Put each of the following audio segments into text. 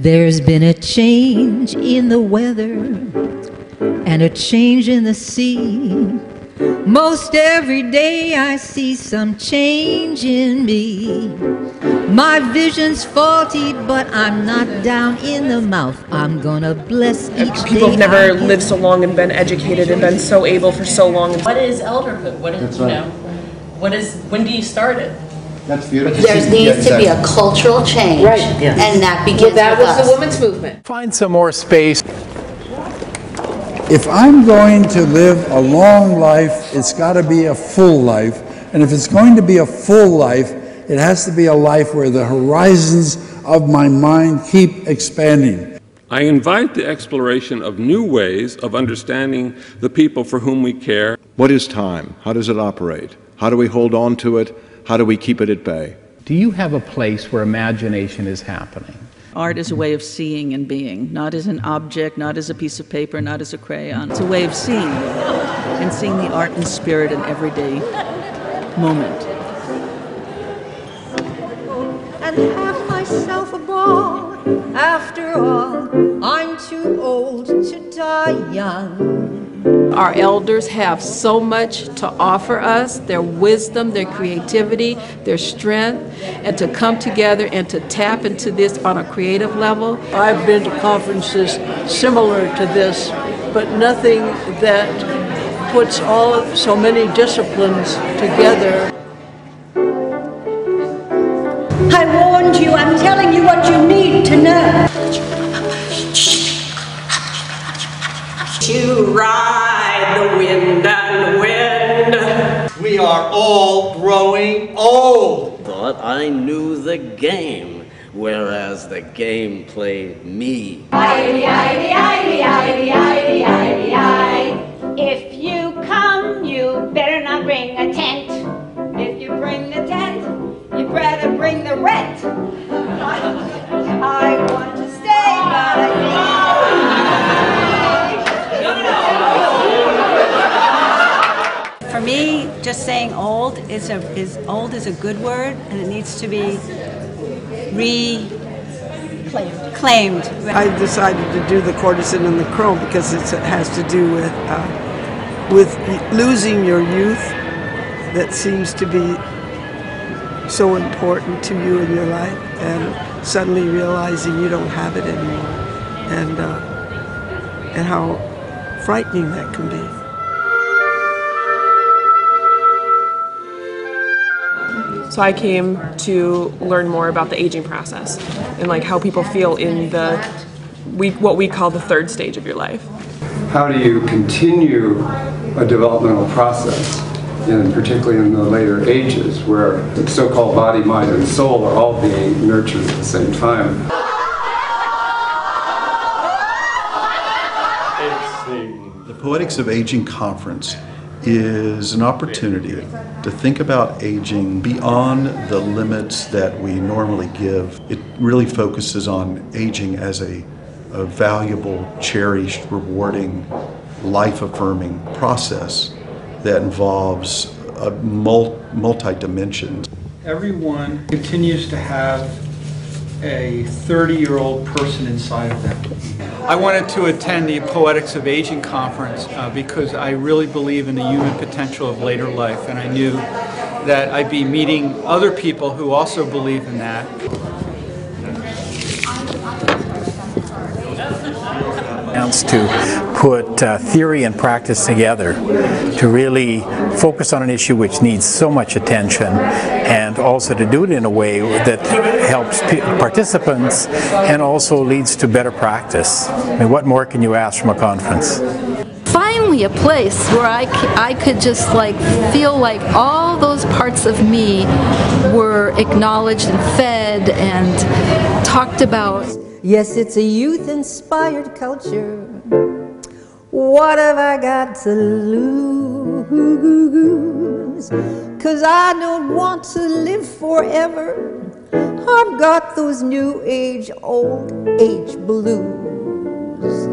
There's been a change in the weather and a change in the sea. Most every day I see some change in me. My vision's faulty, but I'm not down in the mouth. I'm gonna bless each day. People have never lived so long and been educated and been so able for so long. What is elderhood? What is, That's right. what is, when do you start it? That's beautiful. There needs to be a cultural change, right? Yes. And that begins with us. That was the women's movement. Find some more space. If I'm going to live a long life, it's got to be a full life. And if it's going to be a full life, it has to be a life where the horizons of my mind keep expanding. I invite the exploration of new ways of understanding the people for whom we care. What is time? How does it operate? How do we hold on to it? How do we keep it at bay? Do you have a place where imagination is happening? Art is a way of seeing and being, not as an object, not as a piece of paper, not as a crayon. It's a way of seeing and seeing the art and spirit in everyday moment. And have myself a ball. After all, I'm too old to die young. Our elders have so much to offer us, their wisdom, their creativity, their strength, and to come together and to tap into this on a creative level. I've been to conferences similar to this, but nothing that puts so many disciplines together. I warned you, I'm telling you what you need to know. To ride the wind and the wind. We are all growing old. Thought I knew the game, whereas the game played me. If you come, you better not bring a tent. If you bring the tent, you better bring the rent. I want to stay, but I can't. For me, just saying old is a good word, and it needs to be reclaimed. I decided to do the courtesan and the crone because it has to do with losing your youth that seems to be so important to you in your life, and suddenly realizing you don't have it anymore, and how frightening that can be. So I came to learn more about the aging process and like how people feel in what we call the third stage of your life. How do you continue a developmental process, and particularly in the later ages where the so-called body, mind, and soul are all being nurtured at the same time? The Poetics of Aging Conference is an opportunity to think about aging beyond the limits that we normally give. It really focuses on aging as a valuable, cherished, rewarding, life-affirming process that involves a multi-dimensions. Everyone continues to have a 30-year-old person inside of them. I wanted to attend the Poetics of Aging Conference because I really believe in the human potential of later life, and I knew that I'd be meeting other people who also believe in that. To put theory and practice together to really focus on an issue which needs so much attention, and also to do it in a way that helps participants and also leads to better practice. I mean, what more can you ask from a conference? Finally a place where I could just feel like all those parts of me were acknowledged and fed and talked about. Yes, it's a youth-inspired culture. What have I got to lose? 'Cause I don't want to live forever. I've got those new age, old age blues.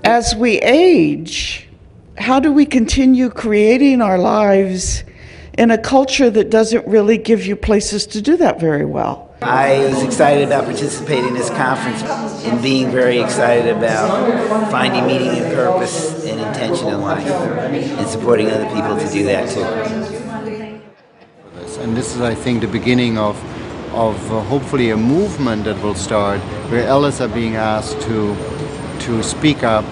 As we age, how do we continue creating our lives in a culture that doesn't really give you places to do that very well? I was excited about participating in this conference and being very excited about finding meaning and purpose and intention in life and supporting other people to do that too. And this is, I think, the beginning of hopefully a movement that will start where elders are being asked to speak up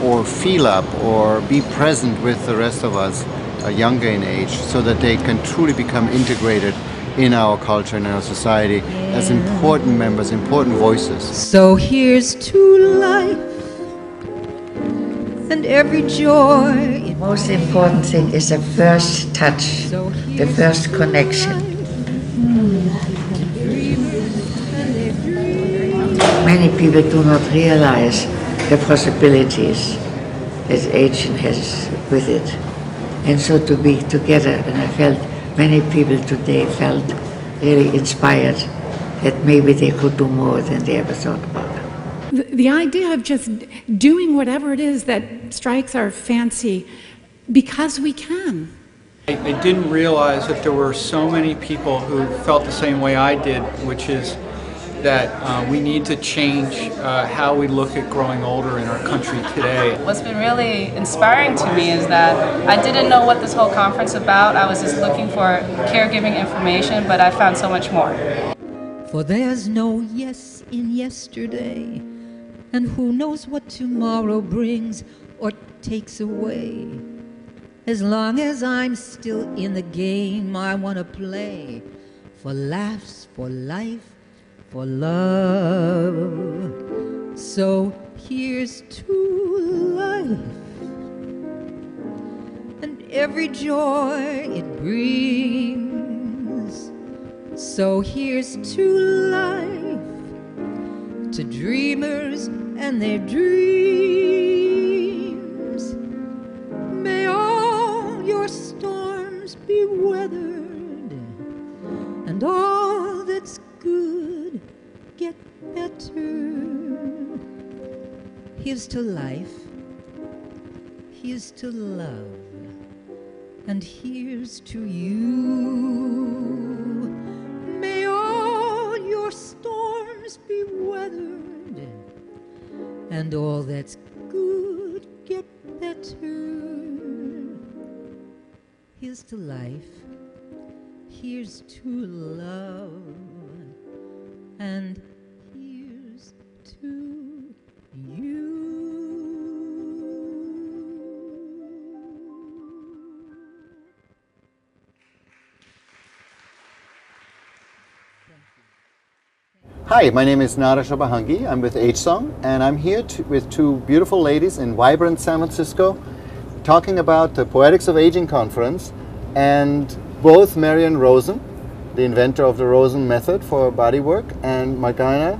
or feel up or be present with the rest of us younger in age so that they can truly become integrated in our culture and our society as important members, important voices. So here's to life and every joy. The most important thing is the first touch, the first connection. Many people do not realize the possibilities that aging has with it. And so to be together, and I felt many people today felt really inspired that maybe they could do more than they ever thought about. The idea of just doing whatever it is that strikes our fancy because we can. I didn't realize that there were so many people who felt the same way I did, which is that we need to change how we look at growing older in our country today. What's been really inspiring to me is that I didn't know what this whole conference was about. I was just looking for caregiving information, but I found so much more. For there's no yes in yesterday, and who knows what tomorrow brings or takes away. As long as I'm still in the game, I want to play for laughs, for life, for love. So here's to life and every joy it brings. So here's to life, to dreamers and their dreams. May all your storms be weathered and all that's good get better. Here's to life, here's to love, and here's to you. May all your storms be weathered and all that's good get better. Here's to life, here's to love, and here's to you. Hi, my name is Nara Shabahangi. I'm with AgeSong, and I'm here with two beautiful ladies in vibrant San Francisco talking about the Poetics of Aging conference, and both Marion Rosen, the inventor of the Rosen method for bodywork, and Magana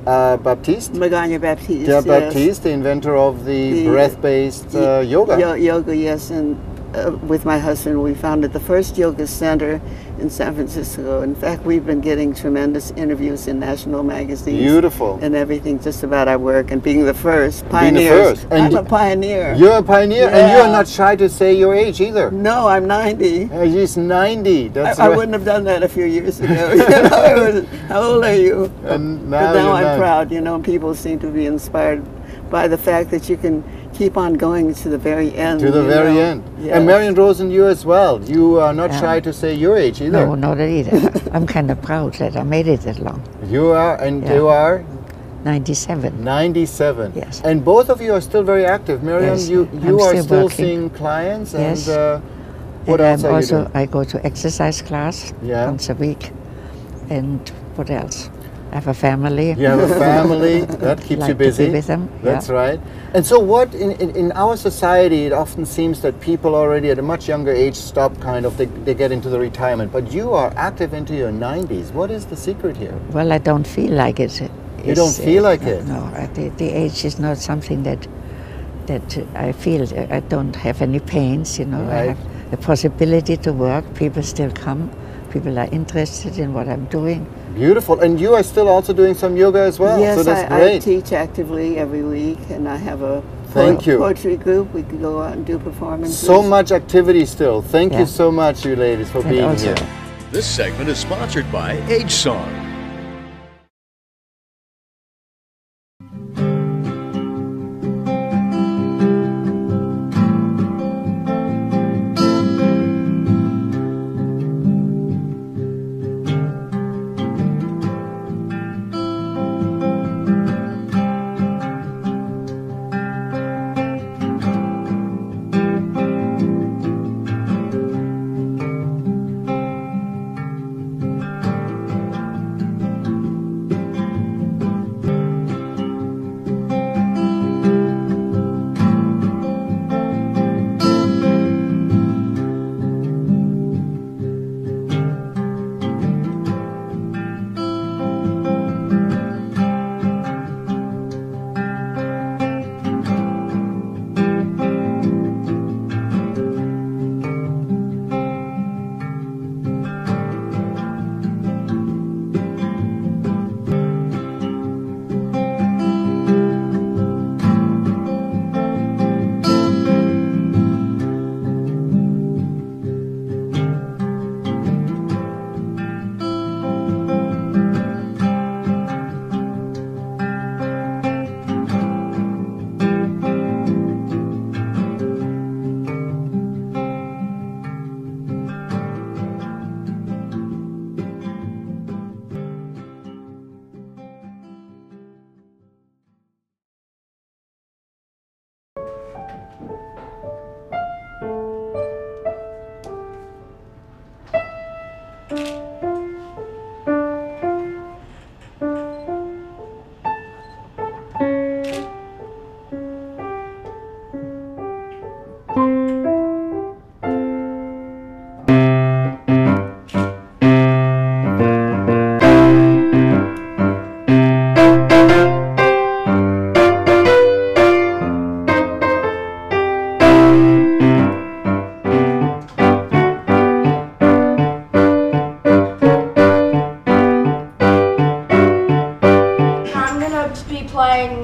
Baptiste. Magana Baptiste, yeah, yes. Baptiste, the inventor of the breath-based yoga. Yoga, yes, and with my husband we founded the first yoga center in San Francisco. In fact, we've been getting tremendous interviews in national magazines. Beautiful. And everything just about our work and being the first pioneers. Being the first. And I'm a pioneer. You're a pioneer, yeah. and you're not shy to say your age either. No, I'm 90. She's 90. That's I wouldn't have done that a few years ago. You know, how old are you? And but now I'm proud. You know, people seem to be inspired by the fact that you can keep on going to the very end. To the very end. Yes. And Marion Rosen, you as well. You are not shy to say your age either. No, not either. I'm kind of proud that I made it that long. You are, and you are? 97. 97. Yes. And both of you are still very active. Marion, yes, you are still working. seeing clients, yes. and what and else are you doing? I go to exercise class once a week. And what else? I have a family. You have a family, that keeps you busy. To be with them. That's right. And so what, in our society, it often seems that people already at a much younger age stop they get into the retirement. But you are active into your 90s. What is the secret here? Well, I don't feel like it. You don't feel like it? No, the age is not something that I feel. I don't have any pains, you know. Right. I have the possibility to work. People still come. People are interested in what I'm doing. Beautiful. And you are still also doing some yoga as well. Yes, so that's great. I teach actively every week, and I have a Thank you. poetry group. We can go out and do performances. So much activity still. Thank you so much, you ladies, for being here. This segment is sponsored by AgeSong.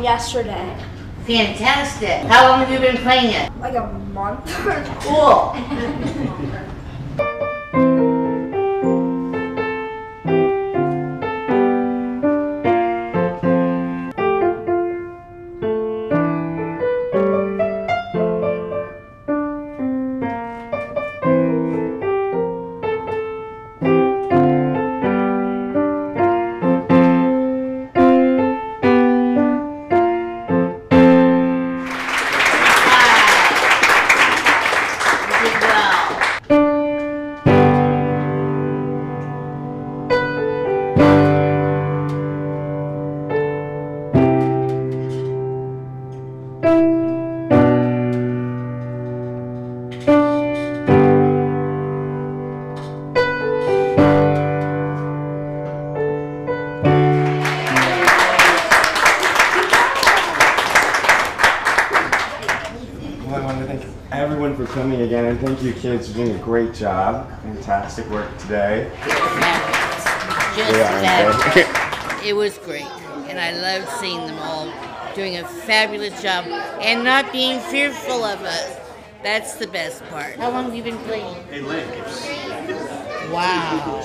Yesterday. Fantastic. How long have you been playing it? Like a month. Cool. Everyone for coming again, and thank you kids for doing a great job. Fantastic work today. It was great, and I loved seeing them all doing a fabulous job and not being fearful of us. That's the best part. How long have you been playing? Hey, Lynn. Wow.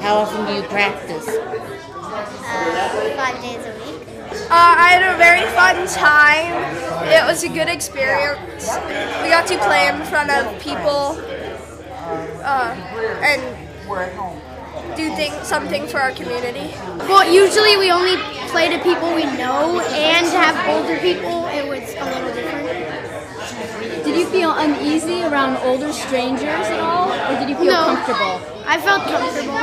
How often do you practice? 5 days a week. I had a very fun time. It was a good experience. We got to play in front of people and do something for our community. Well, usually we only play to people we know, and to have older people, it was a little different. Did you feel uneasy around older strangers at all, or did you feel comfortable? I felt comfortable.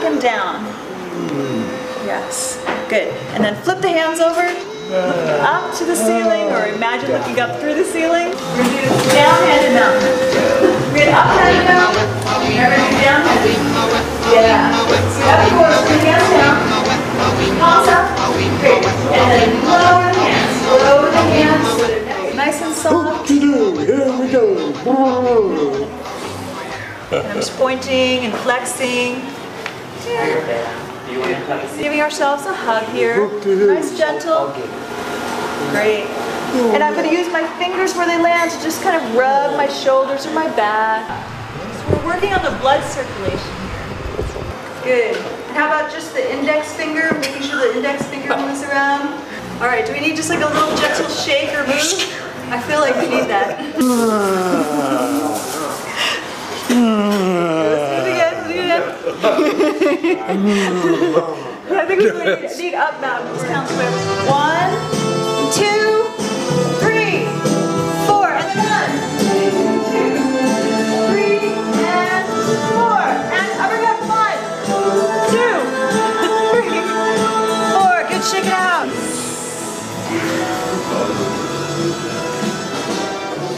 and down. Yes, good. And then flip the hands over, look up to the ceiling, or imagine looking up through the ceiling. We're going to do down, hand, and mount. We're going to up, hand, and mount. Now we're going to do down, hand. Yeah. So up, forward, put the hands down. Palms up. Great. And then lower the hands. Lower the hands so they're nice and soft. Here we go. And I'm just pointing and flexing. Giving ourselves a hug here. Nice, gentle. Great. And I'm going to use my fingers where they land to just kind of rub my shoulders or my back. So we're working on the blood circulation here. Good. And how about just the index finger, making sure the index finger moves around? All right, do we need just like a little gentle shake or move? I feel like we need that. I think we need up now. Just count to 1, 2, 3, 4, and then 1, 2, 3, and 4, and uppercut. 1, 2, 3, 4. Good, shake it out.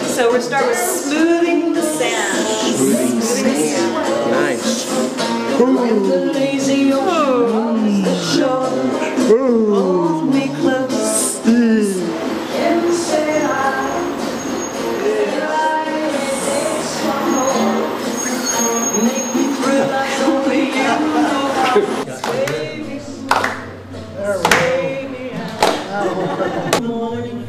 So we'll start with smoothing the sand. Smoothing the sand. Nice. Lazy on the shore, hold me close, and say make me thrill like only you know. Sway me, sway me out. Morning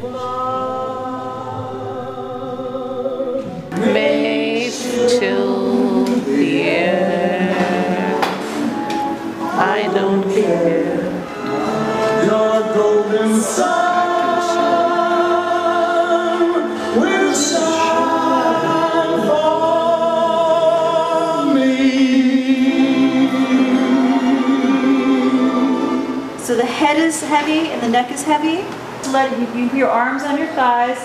Made to the air. I don't care. Your golden sun will shine for me. So the head is heavy and the neck is heavy. Let you your arms on your thighs.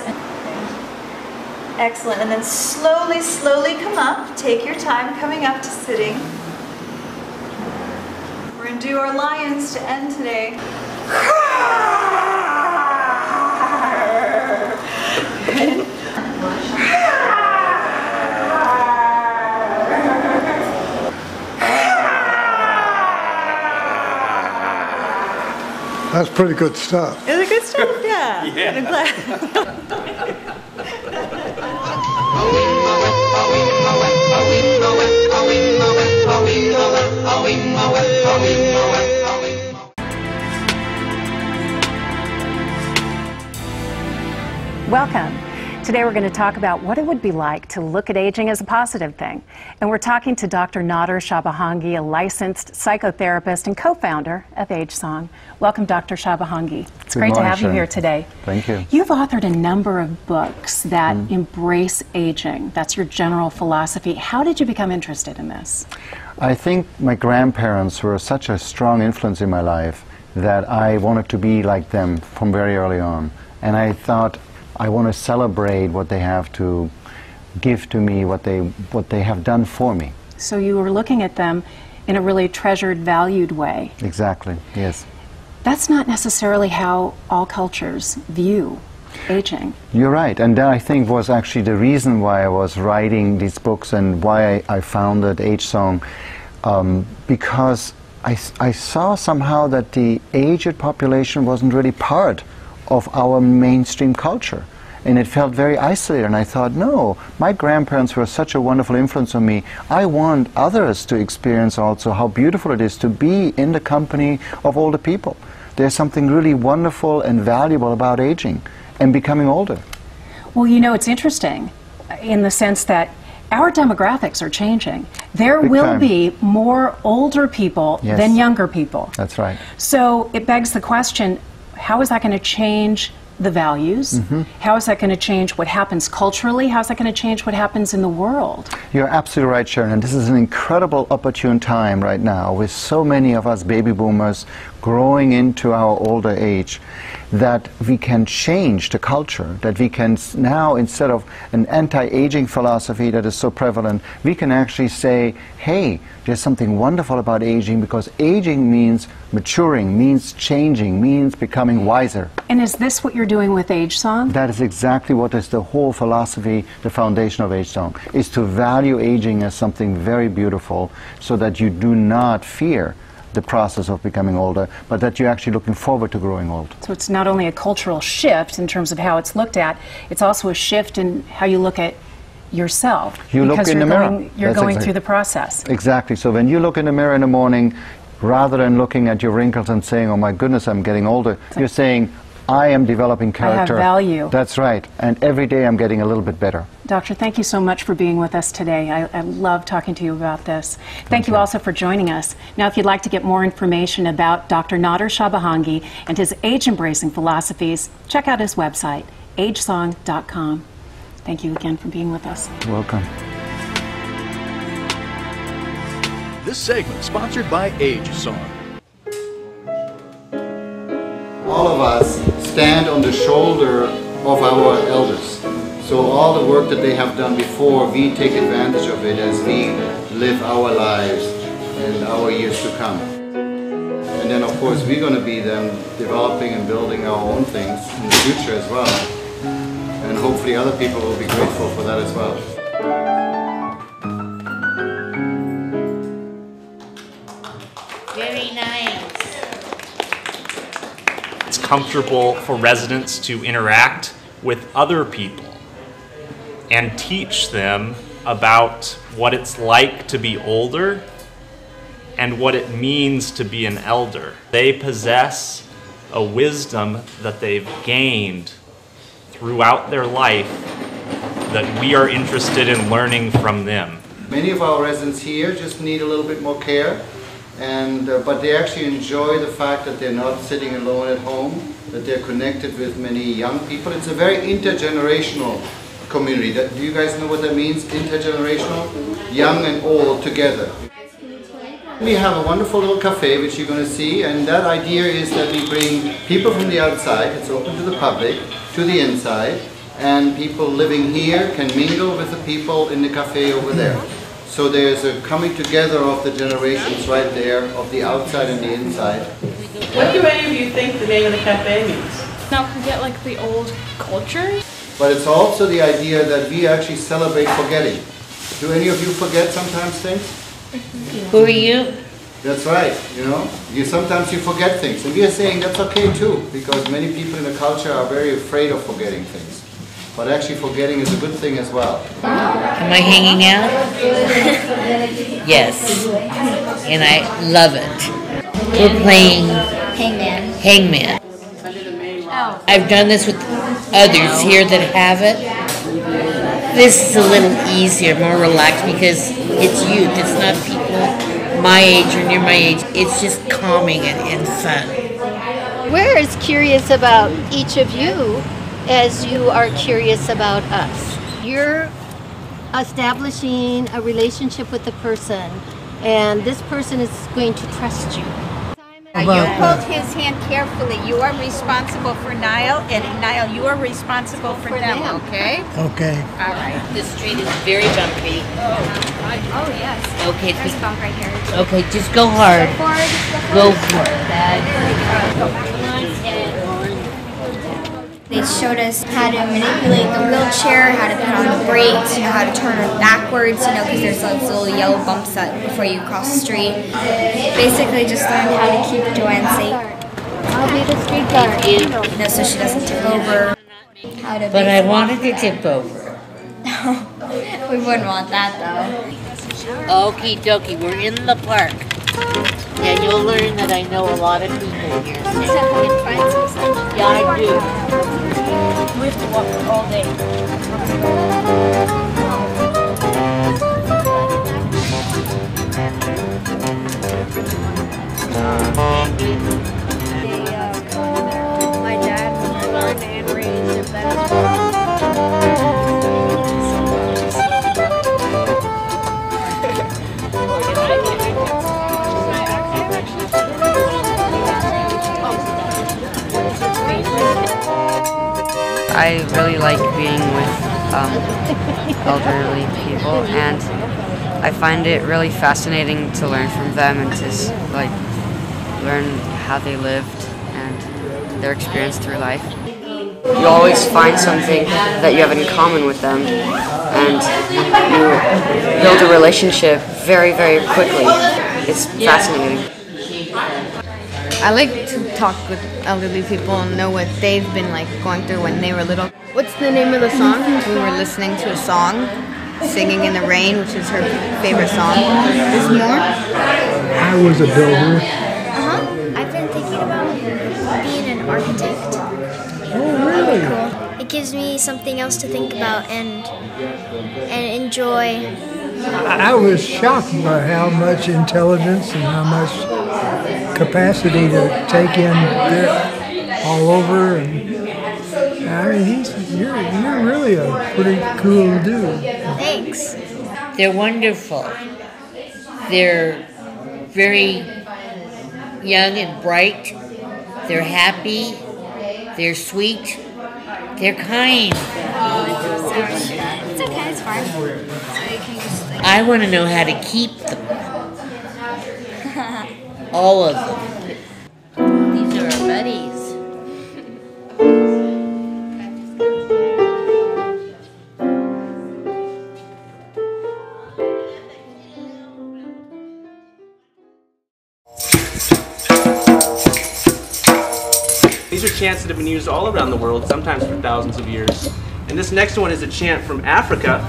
Excellent. And then slowly, slowly come up. Take your time coming up to sitting. We're going to do our lions to end today. That's pretty good stuff. Is it good stuff? Yeah. Yeah. I'm glad. Welcome. Today we're going to talk about what it would be like to look at aging as a positive thing. And we're talking to Dr. Nader Shabahangi, a licensed psychotherapist and co-founder of AgeSong. Welcome, Dr. Shabahangi. It's great to have you here today. Thank you. You've authored a number of books that embrace aging. That's your general philosophy. How did you become interested in this? I think my grandparents were such a strong influence in my life that I wanted to be like them from very early on. And I thought, I want to celebrate what they have to give to me, what they have done for me. So you were looking at them in a really treasured, valued way. Exactly, yes. That's not necessarily how all cultures view aging. You're right, and that I think was actually the reason why I was writing these books and why I founded AgeSong, because I saw somehow that the aged population wasn't really part of our mainstream culture. And it felt very isolated, and I thought, no, my grandparents were such a wonderful influence on me. I want others to experience also how beautiful it is to be in the company of older people. There's something really wonderful and valuable about aging and becoming older. Well, you know, it's interesting in the sense that our demographics are changing. There will be more older people than younger people. That's right. So it begs the question, how is that going to change the values? How is that going to change what happens culturally? How is that going to change what happens in the world? You're absolutely right, Sharon. And this is an incredible opportune time right now with so many of us baby boomers growing into our older age, that we can change the culture, that we can now, instead of an anti-aging philosophy that is so prevalent, we can actually say, hey, there's something wonderful about aging, because aging means maturing, means changing, means becoming wiser. And is this what you're doing with AgeSong? That is exactly what is the whole philosophy, the foundation of AgeSong, is to value aging as something very beautiful, so that you do not fear the process of becoming older, but that you're actually looking forward to growing old. So it's not only a cultural shift in terms of how it's looked at, it's also a shift in how you look at yourself. You look in the mirror. You're going through the process. Exactly. So when you look in the mirror in the morning, rather than looking at your wrinkles and saying, oh my goodness, I'm getting older, you're saying, I am developing character. I have value. That's right. And every day I'm getting a little bit better. Doctor, thank you so much for being with us today. I love talking to you about this. Thank you also for joining us. Now, if you'd like to get more information about Dr. Nader Shabahangi and his age-embracing philosophies, check out his website, agesong.com. Thank you again for being with us. Welcome. This segment sponsored by AgeSong. All of us stand on the shoulder of our elders. So all the work that they have done before, we take advantage of it as we live our lives and our years to come. And then of course we're going to be then developing and building our own things in the future as well. And hopefully other people will be grateful for that as well. Very nice. It's comfortable for residents to interact with other people and teach them about what it's like to be older and what it means to be an elder. They possess a wisdom that they've gained throughout their life that we are interested in learning from them. Many of our residents here just need a little bit more care, and but they actually enjoy the fact that they're not sitting alone at home, that they're connected with many young people. It's a very intergenerational community. Do you guys know what that means? Intergenerational? Young and old together. We have a wonderful little cafe which you're going to see, and that idea is that we bring people from the outside, it's open to the public, to the inside, and people living here can mingle with the people in the cafe over there. So there's a coming together of the generations right there, of the outside and the inside. What do any of you think the name of the cafe means? Not forget like the old culture. But it's also the idea that we actually celebrate forgetting. Do any of you forget sometimes things? Who are you? That's right, you know, sometimes you forget things, and we are saying that's okay too, because many people in the culture are very afraid of forgetting things. But actually forgetting is a good thing as well. Am I hanging out? Yes, and I love it. We're playing Hangman. I've done this with others here that have it. This is a little easier, more relaxed, because it's youth. It's not people my age or near my age. It's just calming and fun. We're as curious about each of you as you are curious about us. You're establishing a relationship with the person, and this person is going to trust you. You hold his hand carefully. You are responsible for Niall, and Niall, you are responsible for them, okay? Okay. All right. The street is very bumpy. Oh yes. Okay, There's a bump right here. Okay, just go hard. Go for it. They showed us how to manipulate the wheelchair, how to put on the brakes, how to turn it backwards, because there's those little yellow bumps before you cross the street. Basically just learned how to keep Joanne safe. I'll be the street guard. So she doesn't tip over. But I wanted to tip over. We wouldn't want that though. Okie dokie, we're in the park. And you'll learn that I know a lot of people here. Yeah, I do. We have to walk all day. My dad was born and raised in Venezuela. I really like being with elderly people, and I find it really fascinating to learn from them and to like learn how they lived and their experience through life. You always find something that you have in common with them, and you build a relationship very, very quickly. It's fascinating. I like to talk with elderly people and know what they've been like going through when they were little. What's the name of the song? We were listening to a song, Singing in the Rain, which is her favorite song. There's more? I was a builder. I've been thinking about being an architect. Oh, really? Cool. It gives me something else to think about and enjoy. I was shocked by how much intelligence and how much capacity to take in all over. And I mean, you're really a pretty cool dude. Thanks. They're wonderful. They're very young and bright. They're happy. They're sweet. They're kind. It's okay, it's fine. So you can just I want to know how to keep them. All of them. These are our buddies. These are chants that have been used all around the world, sometimes for thousands of years. And this next one is a chant from Africa.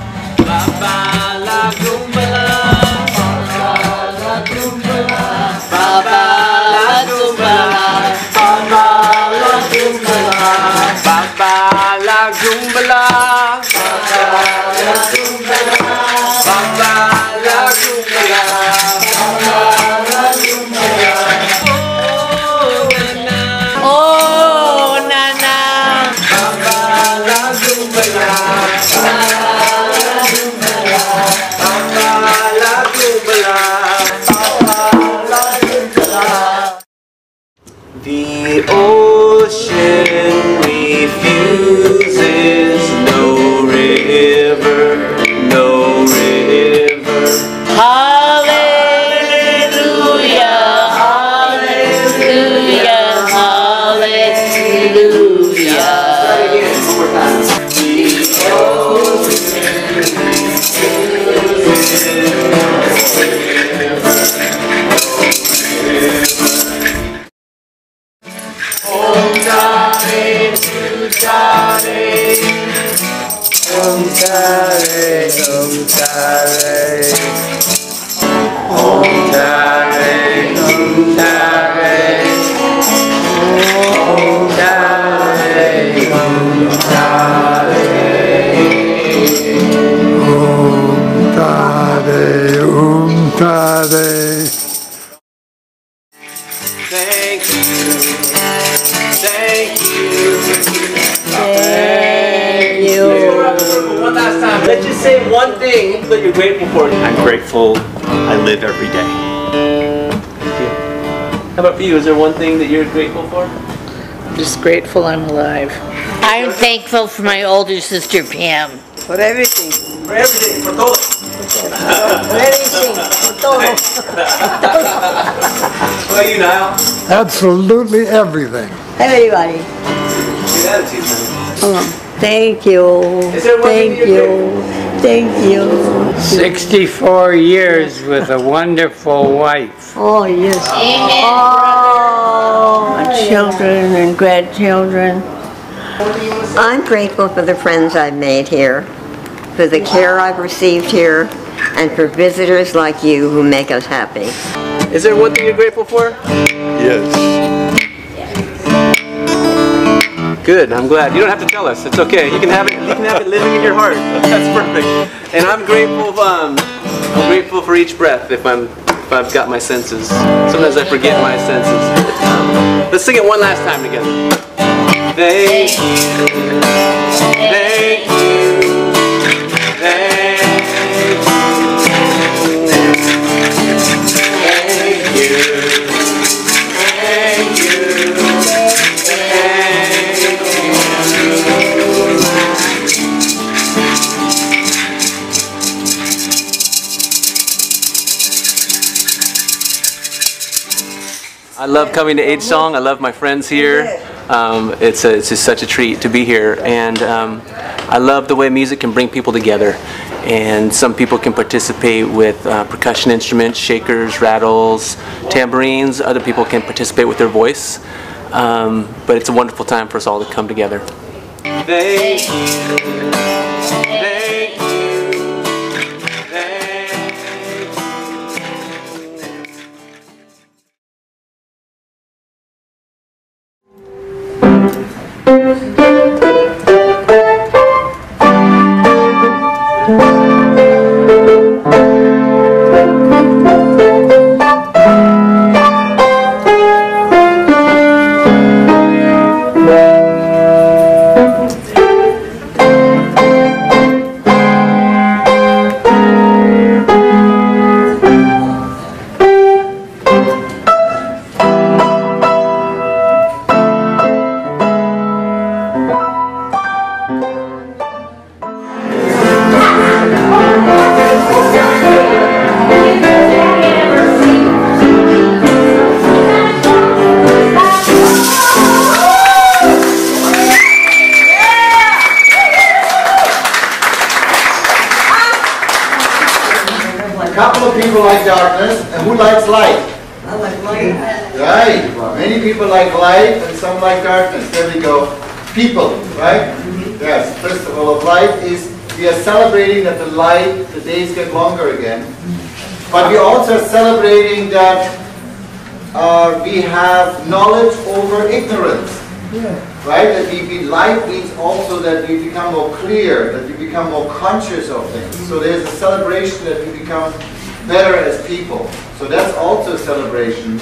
The ocean refuses no river, no river. Hallelujah, hallelujah, hallelujah. Thank you, thank you, thank you. One last time, let's just say one thing that you're grateful for. I'm grateful I live every day. Thank you. How about for you? Is there one thing that you're grateful for? I'm just grateful I'm alive. I'm thankful for my older sister Pam. For everything. For everything, for todo. For everything, for todo. What about you, Niall? Absolutely everything. Everybody. Good attitude, man. Thank you. Is there one thing Thank you. Thank you. 64 years with a wonderful wife. Oh, yes. Oh, and children and grandchildren. I'm grateful for the friends I've made here, for the care I've received here, and for visitors like you who make us happy. Is there one thing you're grateful for? Yes. Good, I'm glad. You don't have to tell us. It's okay. You can have it living in your heart. That's perfect. And I'm grateful for each breath if I've got my senses. Sometimes I forget my senses. Let's sing it one last time together. Thank you. Thank you. Thank you. Thank you. Thank you. I love coming to AgeSong. I love my friends here. It's just such a treat to be here, and I love the way music can bring people together. And some people can participate with percussion instruments, shakers, rattles, tambourines. Other people can participate with their voice. But it's a wonderful time for us all to come together. Thank you. Thank you. A couple of people like darkness, and who likes light? I like light. Right. Many people like light, and some like darkness. There we go. People, right? Yes. Festival of Light is, we are celebrating that the days get longer again. But we also are celebrating that we have knowledge over ignorance. Right? That light means also that we become more clear, that we become more conscious of things. So there's a celebration that we become better as people. So that's also a celebration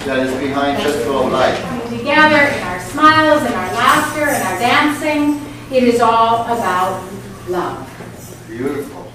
that is behind Festival of Light. Coming together in our smiles, in our laughter, in our dancing, it is all about love. Beautiful.